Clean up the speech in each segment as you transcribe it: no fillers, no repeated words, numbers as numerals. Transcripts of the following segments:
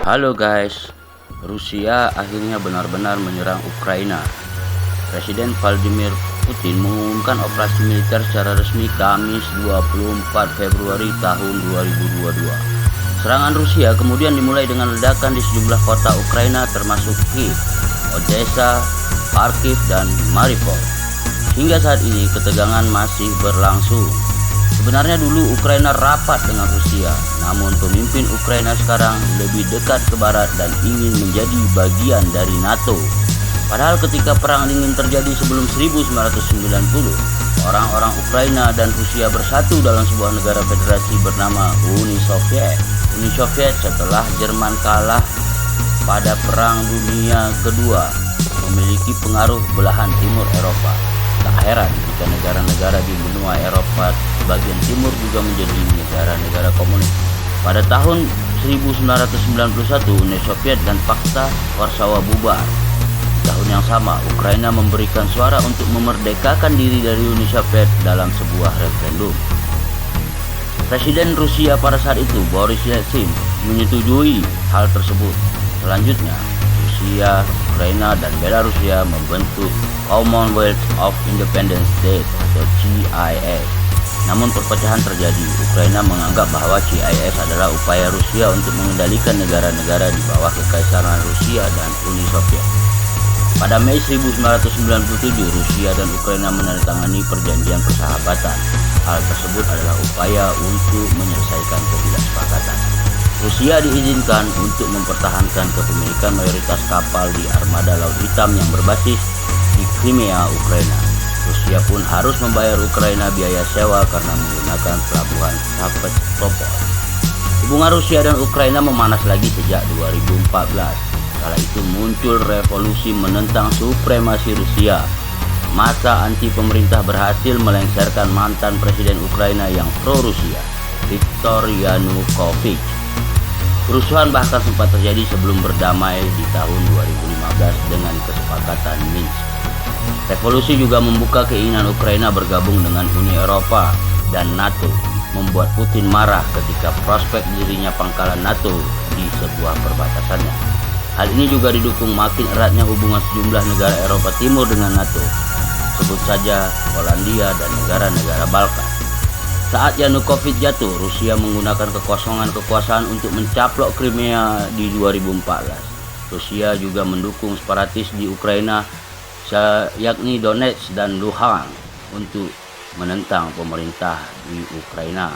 Halo guys, Rusia akhirnya benar-benar menyerang Ukraina. Presiden Vladimir Putin mengumumkan operasi militer secara resmi Kamis 24 Februari tahun 2022. Serangan Rusia kemudian dimulai dengan ledakan di sejumlah kota Ukraina termasuk Kiev, Odessa, Kharkiv, dan Mariupol. Hingga saat ini ketegangan masih berlangsung. Sebenarnya dulu Ukraina rapat dengan Rusia, namun pemimpin Ukraina sekarang lebih dekat ke barat dan ingin menjadi bagian dari NATO. Padahal ketika perang dingin terjadi sebelum 1990, orang-orang Ukraina dan Rusia bersatu dalam sebuah negara federasi bernama Uni Soviet. Uni Soviet setelah Jerman kalah pada Perang Dunia Kedua memiliki pengaruh belahan timur Eropa. Tak heran jika negara-negara di benua Eropa bagian timur juga menjadi negara-negara komunis. Pada tahun 1991 Uni Soviet dan Pakta Warsawa bubar. Di tahun yang sama Ukraina memberikan suara untuk memerdekakan diri dari Uni Soviet dalam sebuah referendum. Presiden Rusia pada saat itu Boris Yeltsin menyetujui hal tersebut. Selanjutnya Rusia, Ukraina, dan Belarusia membentuk Commonwealth of Independent States atau CIS. Namun perpecahan terjadi. Ukraina menganggap bahwa CIS adalah upaya Rusia untuk mengendalikan negara-negara di bawah kekaisaran Rusia dan Uni Soviet. Pada Mei 1997, Rusia dan Ukraina menandatangani perjanjian persahabatan. Hal tersebut adalah upaya untuk menyelesaikan ketidaksepakatan. Rusia diizinkan untuk mempertahankan kepemilikan mayoritas kapal di armada Laut Hitam yang berbasis di Crimea, Ukraina. Rusia pun harus membayar Ukraina biaya sewa karena menggunakan pelabuhan Sevastopol. Hubungan Rusia dan Ukraina memanas lagi sejak 2014. Kala itu muncul revolusi menentang supremasi Rusia. Massa anti pemerintah berhasil melengsarkan mantan presiden Ukraina yang pro-Rusia, Viktor Yanukovych. Kerusuhan bahkan sempat terjadi sebelum berdamai di tahun 2015 dengan kesepakatan Minsk. Revolusi juga membuka keinginan Ukraina bergabung dengan Uni Eropa dan NATO, membuat Putin marah ketika prospek dirinya pangkalan NATO di sebuah perbatasannya. Hal ini juga didukung makin eratnya hubungan sejumlah negara Eropa Timur dengan NATO, sebut saja Polandia dan negara-negara Balkan. Saat Yanukovych jatuh, Rusia menggunakan kekosongan kekuasaan untuk mencaplok Crimea di 2014. Rusia juga mendukung separatis di Ukraina, yakni Donetsk dan Luhansk, untuk menentang pemerintah di Ukraina.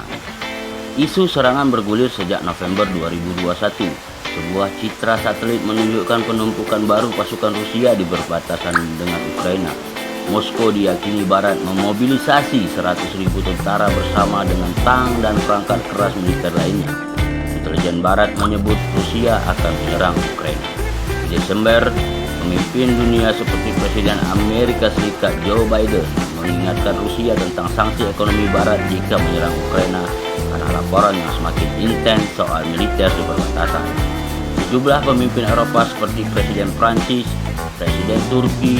Isu serangan bergulir sejak November 2021. Sebuah citra satelit menunjukkan penumpukan baru pasukan Rusia di perbatasan dengan Ukraina. Moskow diyakini Barat memobilisasi 100.000 tentara bersama dengan tank dan perangkat keras militer lainnya. Intelijen Barat menyebut Rusia akan menyerang Ukraina. Di Desember, pemimpin dunia seperti Presiden Amerika Serikat Joe Biden mengingatkan Rusia tentang sanksi ekonomi Barat jika menyerang Ukraina karena laporan yang semakin intens soal militer di perbatasan. Sejumlah pemimpin Eropa seperti Presiden Prancis, Presiden Turki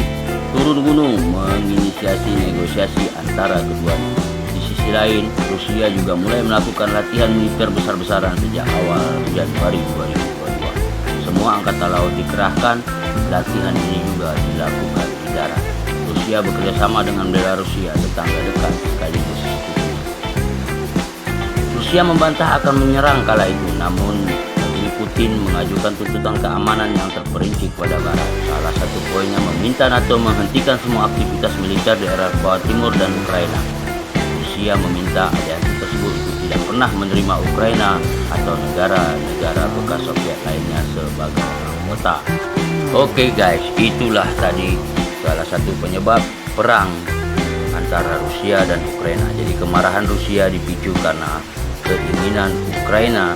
turun gunung menginisiasi negosiasi antara keduanya. Di sisi lain, Rusia juga mulai melakukan latihan militer besar-besaran sejak awal Januari 2022. Semua angkatan laut dikerahkan, latihan ini juga dilakukan di darat. Rusia bekerjasama dengan Belarusia, tetangga dekat sekaligus sekutu. Rusia membantah akan menyerang kala itu, namun Putin mengajukan tuntutan keamanan yang terperinci kepada Barat. Salah satu poinnya meminta NATO menghentikan semua aktivitas militer di Eropa Timur dan Ukraina. Rusia meminta aliansi tersebut untuk tidak pernah menerima Ukraina atau negara-negara bekas Soviet lainnya sebagai anggota. Oke guys, itulah tadi salah satu penyebab perang antara Rusia dan Ukraina. Jadi kemarahan Rusia dipicu karena keinginan Ukraina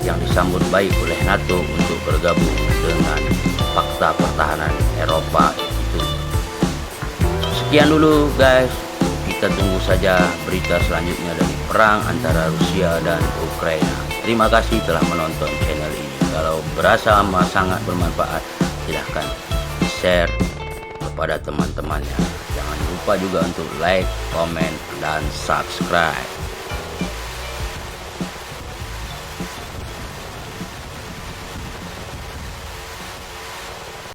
yang disambut baik oleh NATO untuk bergabung dengan Pakta Pertahanan Eropa itu. Sekian dulu guys, kita tunggu saja berita selanjutnya dari perang antara Rusia dan Ukraina. Terima kasih telah menonton channel ini. Kalau berasa sangat bermanfaat, silahkan share kepada teman-temannya. Jangan lupa juga untuk like, komen, dan subscribe.